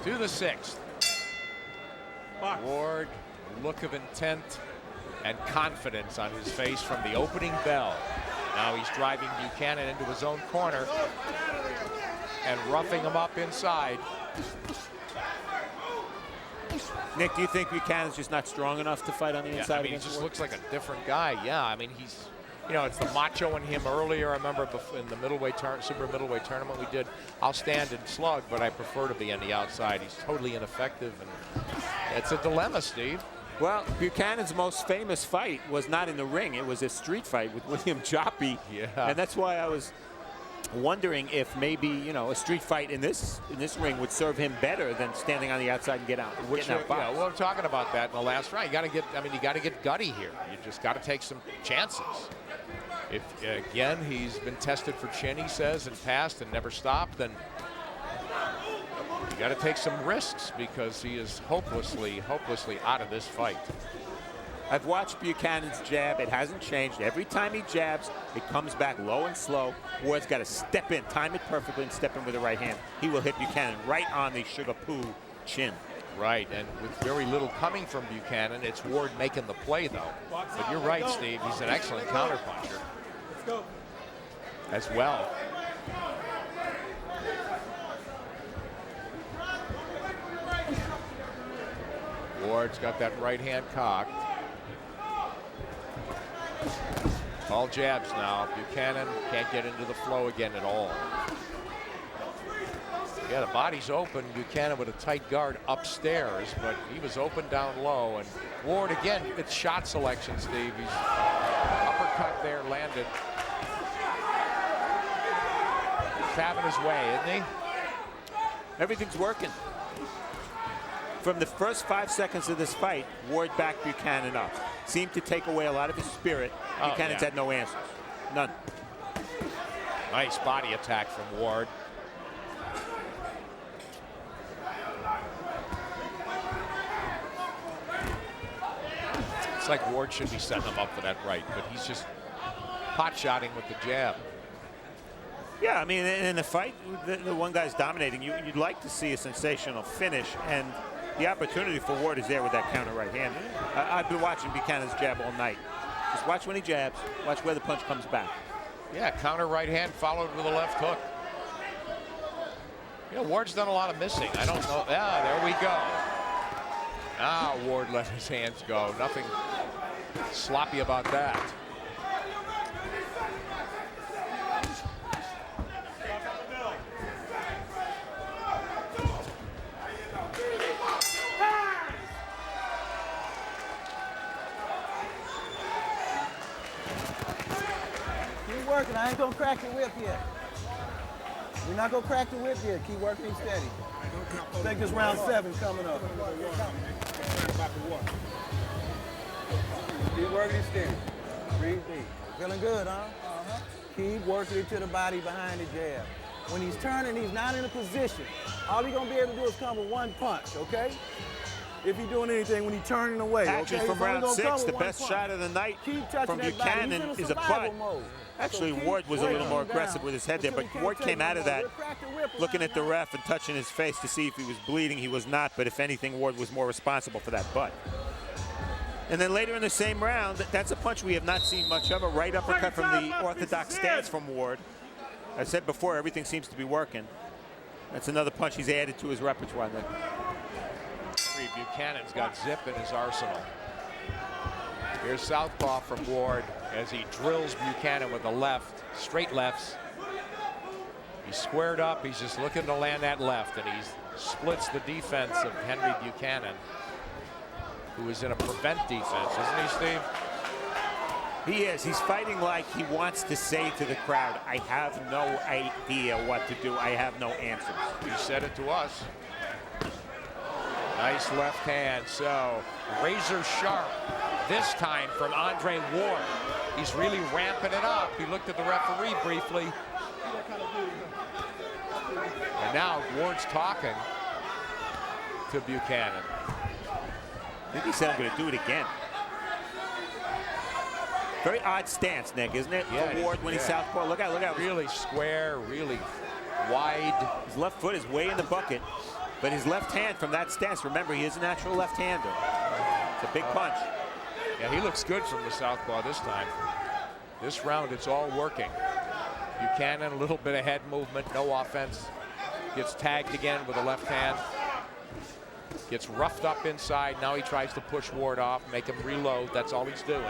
To the 6th. Ward, look of intent and confidence on his face from the opening bell. Now he's driving Buchanan into his own corner and roughing him up inside. Nick, do you think Buchanan's just not strong enough to fight on the inside? I mean, he just looks like a different guy. Yeah, I mean, he's, you know, it's the macho in him earlier. I remember in the middleweight super middleweight tournament we did, I'll stand and slug, but I prefer to be on the outside. He's totally ineffective, and it's a dilemma, Steve. Well, Buchanan's most famous fight was not in the ring. It was a street fight with William Joppy. Yeah. And that's why I was wondering if maybe, you know, a street fight in this ring would serve him better than standing on the outside and getting out boxed. Yeah, well, we're talking about that in the last round. You got to get, I mean, you got to get gutty here. You just got to take some chances. If again he's been tested for chin, he says, and passed and never stopped, then you got to take some risks because he is hopelessly out of this fight. I've watched Buchanan's jab. It hasn't changed. Every time he jabs, it comes back low and slow. Ward's got to step in, time it perfectly, and step in with the right hand. He will hit Buchanan right on the sugar poo chin. Right, and with very little coming from Buchanan, it's Ward making the play, though. But you're right, Steve. He's an excellent counterpuncher as well. Ward's got that right hand cocked. All jabs now. Buchanan can't get into the flow again at all. Yeah, the body's open. Buchanan with a tight guard upstairs, but he was open down low. And Ward, again, it's shot selection, Steve. He's uppercut there, landed. He's having his way, isn't he? Everything's working. From the first 5 seconds of this fight, Ward backed Buchanan up. Seemed to take away a lot of his spirit. Buchanan's had no answers. None. Nice body attack from Ward. It's like Ward should be setting him up for that right, but he's just pot-shotting with the jab. Yeah, I mean, in the fight, the one guy's dominating. You'd like to see a sensational finish, and the opportunity for Ward is there with that counter right hand. I've been watching Buchanan's jab all night. Just watch when he jabs. Watch where the punch comes back. Yeah, counter right hand followed with a left hook. You know, Ward's done a lot of missing. I don't know. Yeah, there we go. Ah, Ward let his hands go. Nothing sloppy about that. Keep working. I ain't gonna crack the whip yet. You're not gonna crack the whip yet. Keep working him steady. I think it's round 7 coming up. Keep working him steady. Breathe deep. Feeling good, huh? Keep working it to the body behind the jab. When he's turning, he's not in a position. All he's gonna be able to do is come with one punch, okay? If he's doing anything when he's turning away, Actually, okay? from round 6, the best shot of the night from Buchanan is a butt. Actually, Ward was a little more aggressive with his head there, but Ward came out of that looking at the ref and touching his face to see if he was bleeding. He was not, but if anything, Ward was more responsible for that butt. And then later in the same round, that's a punch we have not seen much of, a right uppercut from the orthodox stance from Ward. I said before, everything seems to be working. That's another punch he's added to his repertoire there. Buchanan's got zip in his arsenal. Here's southpaw from Ward as he drills Buchanan with the left, straight lefts. He's squared up. He's just looking to land that left, and he splits the defense of Henry Buchanan, who is in a prevent defense, isn't he, Steve? He is. He's fighting like he wants to say to the crowd, I have no idea what to do. I have no answers. He said it to us. Nice left hand, so razor sharp this time from Andre Ward. He's really ramping it up. He looked at the referee briefly. And now Ward's talking to Buchanan. I think he said, I'm going to do it again. Very odd stance, Nick, isn't it? Yeah, for Ward when he's southpaw. Look out. Really square, really wide. His left foot is way in the bucket. But his left hand from that stance, remember, he is a natural left-hander. It's a big punch. Yeah, he looks good from the southpaw this time. This round, it's all working. Buchanan, a little bit of head movement, no offense. Gets tagged again with a left hand. Gets roughed up inside. Now he tries to push Ward off, make him reload. That's all he's doing.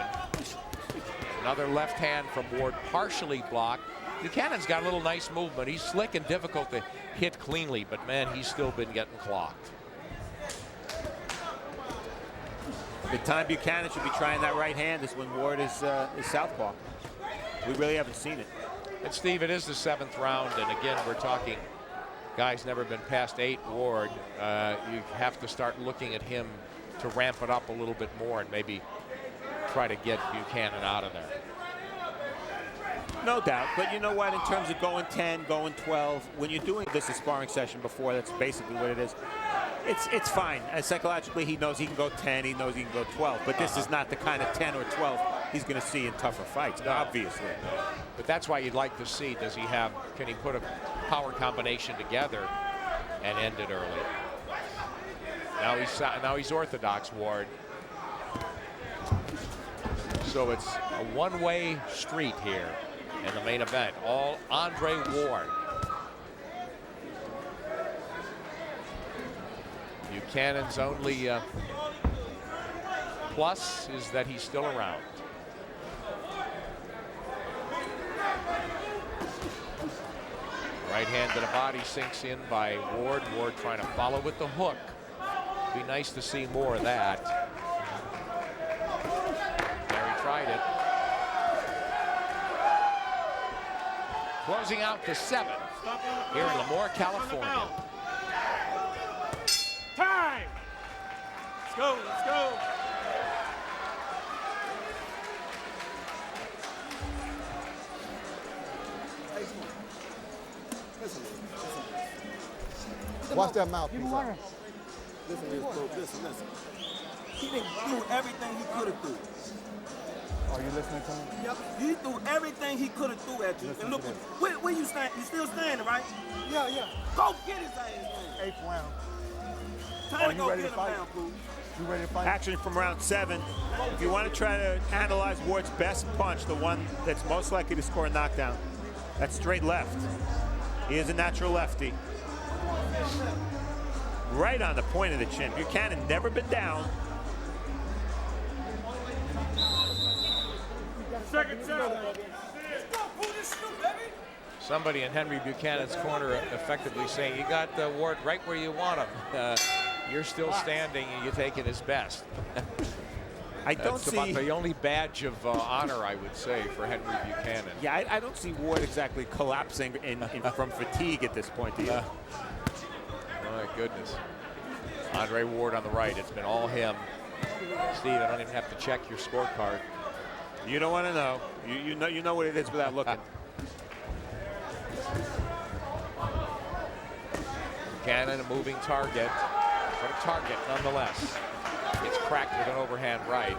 Another left hand from Ward, partially blocked. Buchanan's got a little nice movement. He's slick and difficult to hit cleanly, but man, he's still been getting clocked. The time Buchanan should be trying that right hand is when Ward is southpaw. We really haven't seen it. And Steve, it is the 7th round, and again, we're talking guys never been past 8. Ward, you have to start looking at him to ramp it up a little bit more and maybe try to get Buchanan out of there. No doubt, but you know what, in terms of going 10, going 12, when you're doing this a sparring session before, that's basically what it is. It's fine. Psychologically, he knows he can go 10, he knows he can go 12, but this is not the kind of 10 or 12 he's going to see in tougher fights, obviously. But that's why you'd like to see, can he put a power combination together and end it early? Now he's orthodox, Ward. So it's a one-way street here in the main event. All Andre Ward. Buchanan's only plus is that he's still around. Right hand to the body sinks in by Ward. Ward trying to follow with the hook. Be nice to see more of that. There he tried it. Closing out the 7th here in Lemoore, California. Time! Let's go, let's go. Watch that mouthpiece. Listen, listen. He didn't do everything he could have threw. Are you listening to me? Yep. He threw everything he could have threw at you. And look, where you stand? You still standing, right? Yeah. Go get his ass, man. 8th round. Time to go get him down, please. You ready to fight? Action from round 7. If you want to try to analyze Ward's best punch, the one that's most likely to score a knockdown, that's straight left. He is a natural lefty. Right on the point of the chin. Buchanan never been down. Somebody in Henry Buchanan's corner effectively saying, you got Ward right where you want him. You're still standing and you're taking his best. I don't That's see about the only badge of honor, I would say, for Henry Buchanan. Yeah, I don't see Ward exactly collapsing from fatigue at this point either. My goodness. Andre Ward on the right. It's been all him. Steve, I don't even have to check your scorecard. You don't want to know. You know what it is without looking. Buchanan, a moving target, but a target nonetheless. Gets cracked with an overhand right.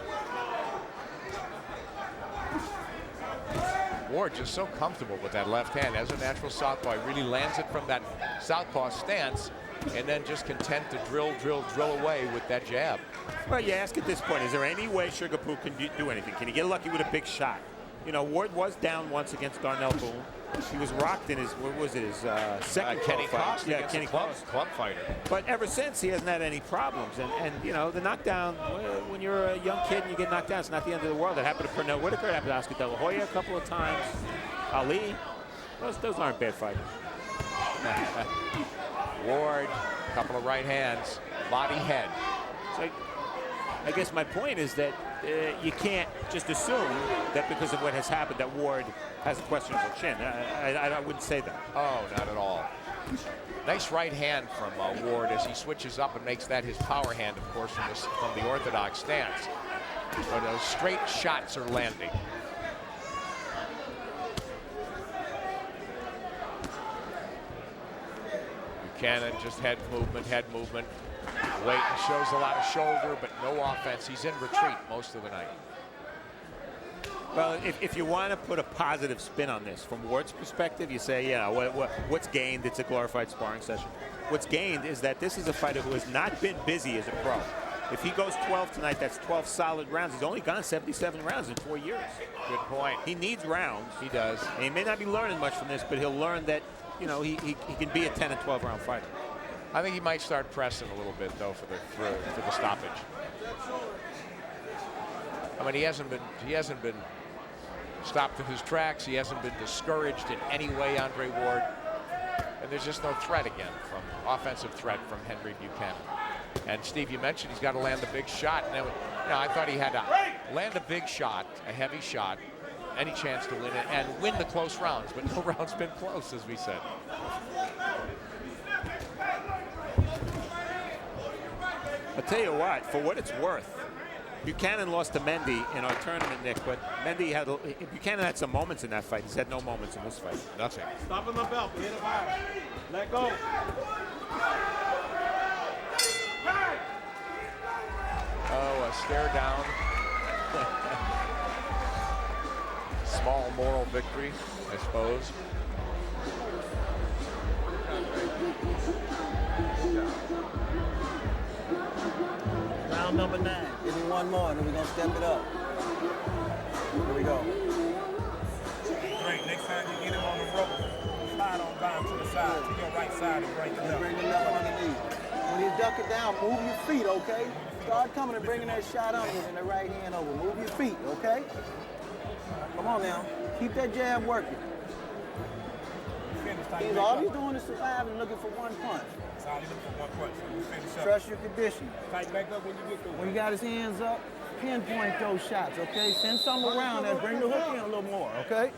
Ward just so comfortable with that left hand as a natural southpaw. He really lands it from that southpaw stance and then just content to drill away with that jab. Well, you ask at this point, is there any way Sugar Poo can do anything? Can he get lucky with a big shot? You know, Ward was down once against Darnell Boone. He was rocked in his, what was it, his second Kenny fight. Cost, Yeah, Kenny club fighter. But ever since, he hasn't had any problems. And you know, the knockdown, when you're a young kid and you get knocked down, it's not the end of the world. It happened to Pernell Whitaker, it happened to Oscar De La Hoya a couple of times. Ali, those aren't bad fighters. Ward, a couple of right hands, body head. So I guess my point is that you can't just assume that because of what has happened that Ward has a questionable chin. I wouldn't say that. Oh, not at all. Nice right hand from Ward as he switches up and makes that his power hand, of course, from the orthodox stance. But those straight shots are landing. Buchanan just head movement. Wait, shows a lot of shoulder, but no offense. He's in retreat most of the night. Well, if you want to put a positive spin on this, from Ward's perspective, you say, yeah, what's gained? It's a glorified sparring session. What's gained is that this is a fighter who has not been busy as a pro. If he goes 12 tonight, that's 12 solid rounds. He's only gone 77 rounds in 4 years. Good point. He needs rounds. He does. And he may not be learning much from this, but he'll learn that, you know, he can be a 10 and 12 round fighter. I think he might start pressing a little bit though for the stoppage. I mean, he hasn't been stopped in his tracks. He hasn't been discouraged in any way, Andre Ward. And there's just no threat again offensive threat from Henry Buchanan. And Steve, you mentioned he's got to land the big shot. Now, you know, I thought he had to land a big shot, a heavy shot, any chance to win it, and win the close rounds. But no round's been close, as we said. I'll tell you what, for what it's worth, Buchanan lost to Mendy in our tournament, Nick, but Buchanan had some moments in that fight. He's had no moments in this fight. Nothing. Stop him the belt. Hit him out. Let go. Oh, a stare down. Small moral victory, I suppose. Round number 9. Give me one more, and then we're going to step it up. Here we go. Great. Next time you get him on the rope, slide on down to the side, to your right side and break it up. Bring the left underneath. When you duck it down, move your feet, okay? Start coming and bringing that shot under and the right hand over. Move your feet, okay? Come on now. Keep that jab working. All he's doing is surviving, looking for one punch. That's all he's looking for, one punch. Finish up. Trust your condition. Tighten back up when you get through. When you got his hands up, pinpoint those shots, okay? Send some around and bring the hook in a little more, okay?